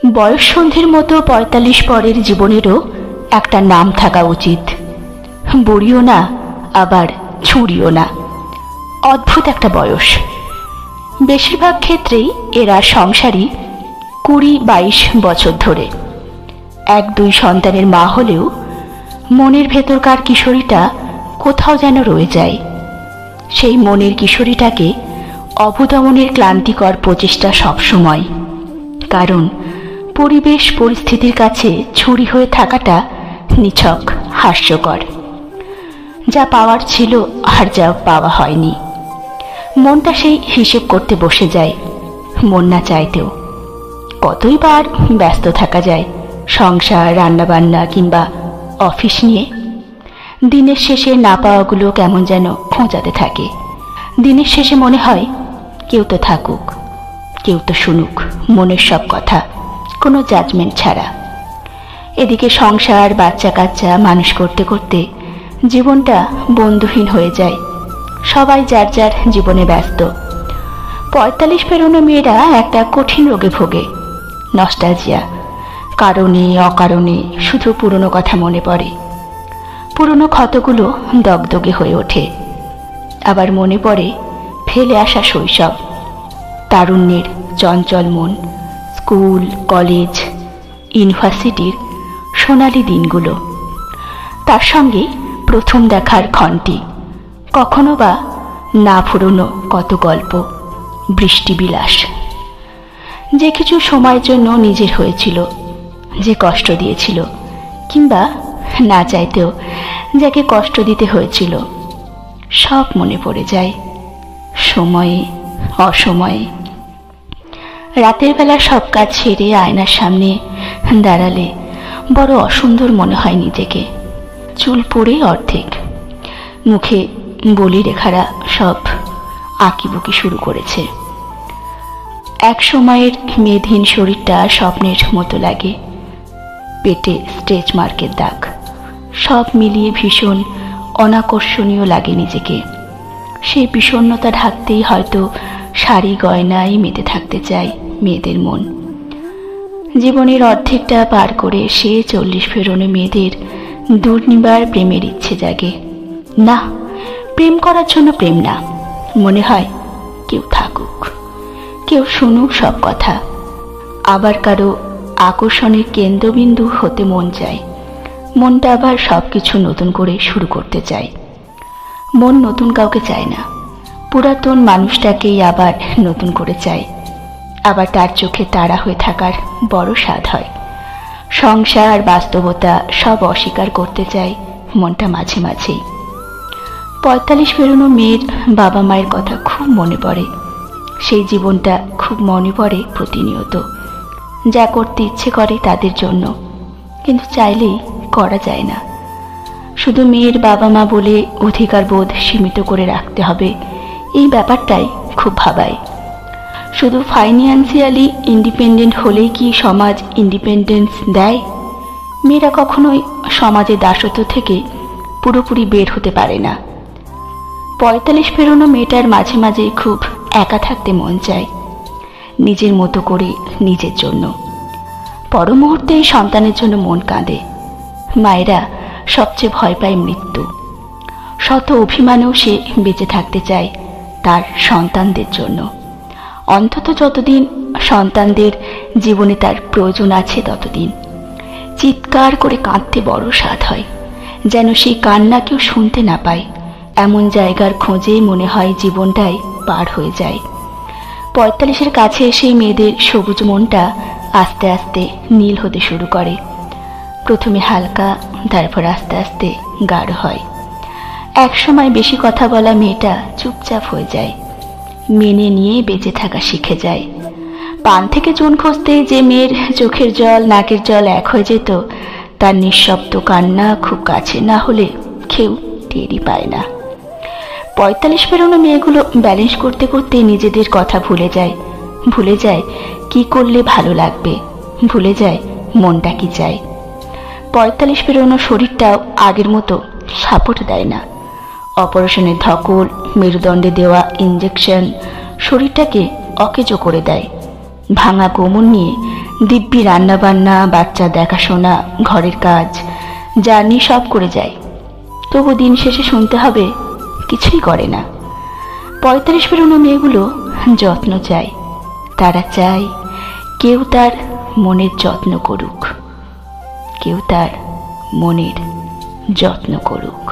বয়ঃসন্ধির মতো ৪৫ পরের জীবনেরও একটা নাম থাকা উচিত। বুড়িও না, আবার ছুঁড়িও না। অদ্ভুত একটা বয়স। বেশিরভাগ ক্ষেত্রেই এরা সংসারী ২০-২২ বছর ধরে। ১-২ সন্তানের মা হলেও মনের ভেতরকার কিশোরীটা কোথাও যেন রয়ে যায়। সেই মনের কিশোরীটাকে অবদমনের ক্লান্তিকর প্রচেষ্টা সবসময়। কারণ পরিবেশ পরিস্থিতির কাছে ছুরি হয়ে থাকাটা নিছক হাস্যকর। যা পাওয়ার ছিল আর যা পাওয়া হয়নি, মনটা সেই হিসেব করতে বসে যায়, মন না চাইতেও। কতই বার ব্যস্ত থাকা যায় সংসার, রান্নাবান্না কিংবা অফিস নিয়ে। দিনের শেষে না পাওয়াগুলো কেমন যেন খোঁজাতে থাকে। দিনের শেষে মনে হয় কেউ তো থাকুক, কেউ তো শুনুক মনের সব কথা, কোনো জাজমেন্ট ছাড়া। এদিকে সংসার, বাচ্চা কাচ্চা মানুষ করতে করতে জীবনটা বন্ধুহীন হয়ে যায়। সবাই যার যার জীবনে ব্যস্ত। ৪৫ পেরোনো মেয়েরা একটা কঠিন রোগে ভোগে, নস্টালজিয়া। কারণে অকারণে শুধু পুরনো কথা মনে পড়ে। পুরনো ক্ষতগুলো দগদগে হয়ে ওঠে। আবার মনে পড়ে ফেলে আসা শৈশব, তারুণ্যের চঞ্চল মন, স্কুল, কলেজ, ইউনিভার্সিটির সোনালি দিনগুলো। তার সঙ্গে প্রথম দেখার ক্ষণটি, কখনো বা না ফুরোনো কত গল্প, বৃষ্টিবিলাস। যে কিছু সময়ের জন্য নিজের হয়েছিল, যে কষ্ট দিয়েছিল, কিংবা না চাইতেও যাকে কষ্ট দিতে হয়েছিল, সব মনে পড়ে যায় সময়ে অসময়ে। রাতের বেলা সব কাজ ছেড়ে আয়নার সামনে দাঁড়ালে বড় অসুন্দর মনে হয় নিজেকে। চুল পড়ে অর্ধেক, মুখে বলি রেখারা সব আঁকিবুকি শুরু করেছে। এক সময়ের মেদহীন শরীরটা স্বপ্নের মতো লাগে। পেটে স্ট্রেচ মার্কের দাগ, সব মিলিয়ে ভীষণ অনাকর্ষণীয় লাগে নিজেকে। সেই বিষণ্ণতা ঢাকতেই হয়তো শাড়ি গয়নায় মেতে থাকতে চায় মেয়েদের মন। জীবনের অর্ধেকটা পার করে সে ৪০ পেরোনো মেয়েদের দুর্নিবার প্রেমের ইচ্ছে জাগে। না, প্রেম করার জন্য প্রেম না, মনে হয় কেউ থাকুক, কেউ শুনুক সব কথা। আবার কারো আকর্ষণের কেন্দ্রবিন্দু হতে মন চায়। মনটা আবার সব কিছু নতুন করে শুরু করতে চায়। মন নতুন কাউকে চায় না, পুরাতন মানুষটাকেই আবার নতুন করে চায়। আবার তার চোখে তারা হয়ে থাকার বড় স্বাদ হয়। সংসার, বাস্তবতা সব অস্বীকার করতে চায় মনটা মাঝে মাঝেই। ৪৫ পেরোনো মেয়ের বাবা মায়ের কথা খুব মনে পড়ে। সেই জীবনটা খুব মনে পড়ে প্রতিনিয়ত। যা করতে ইচ্ছে করে তাদের জন্য, কিন্তু চাইলেই করা যায় না। শুধু মেয়ের বাবা মা বলে অধিকার বোধ সীমিত করে রাখতে হবে, এই ব্যাপারটাই খুব ভাবায়। শুধু ফাইন্যান্সিয়ালি ইন্ডিপেন্ডেন্ট হলেই কি সমাজ ইন্ডিপেন্ডেন্স দেয়? মেয়েরা কখনোই সমাজের দাসত্ব থেকে পুরোপুরি বের হতে পারে না। ৪৫ পেরোনো মেয়েটার মাঝে মাঝে খুব একা থাকতে মন চায়, নিজের মতো করে, নিজের জন্য। পর মুহূর্তে সন্তানের জন্য মন কাঁদে। মায়েরা সবচেয়ে ভয় পায় মৃত্যু। শত অভিমানেও সে বেঁচে থাকতে চায় তার সন্তানদের জন্য। অন্তত যতদিন সন্তানদের জীবনে তার প্রয়োজন আছে ততদিন। চিৎকার করে কাঁদতে বড় স্বাদ হয়, যেন সেই কান্না কেউ শুনতে না পায়। এমন জায়গার খোঁজে মনে হয় জীবনটাই পার হয়ে যায়। ৪৫-এর কাছে এসে মেয়েদের সবুজ মনটা আস্তে আস্তে নীল হতে শুরু করে। প্রথমে হালকা, তারপর আস্তে আস্তে গাঢ় হয়। এক সময় বেশি কথা বলা মেয়েটা চুপচাপ হয়ে যায়, মেনে নিয়ে বেঁচে থাকা শিখে যায়। পান থেকে চুন খসতে যে মেয়ের চোখের জল, নাকের জল এক হয়ে যেত, তার নিঃশব্দ কান্না খুব কাছে না হলে কেউ টেরই পায় না। ৪৫ পেরোনো মেয়েগুলো ব্যালেন্স করতে করতে নিজেদের কথা ভুলে যায়। ভুলে যায় কি করলে ভালো লাগবে, ভুলে যায় মনটা কি চায়। ৪৫ পেরোনো শরীরটাও আগের মতো সাপোর্ট দেয় না। অপারেশনের ধকল, মেরুদণ্ডে দেওয়া ইঞ্জেকশন শরীরটাকে অকেজো করে দেয়। ভাঙা কোমর নিয়ে দিব্যি রান্না বান্না, বাচ্চা দেখাশোনা, ঘরের কাজ, জার্নি সব করে যায়। তবু দিন শেষে শুনতে হবে কিছুই করে না। 45 পেরোনো মেয়েগুলো যত্ন চায়। তারা চায় কেউ তার মনের যত্ন করুক, কেউ তার মনের যত্ন করুক।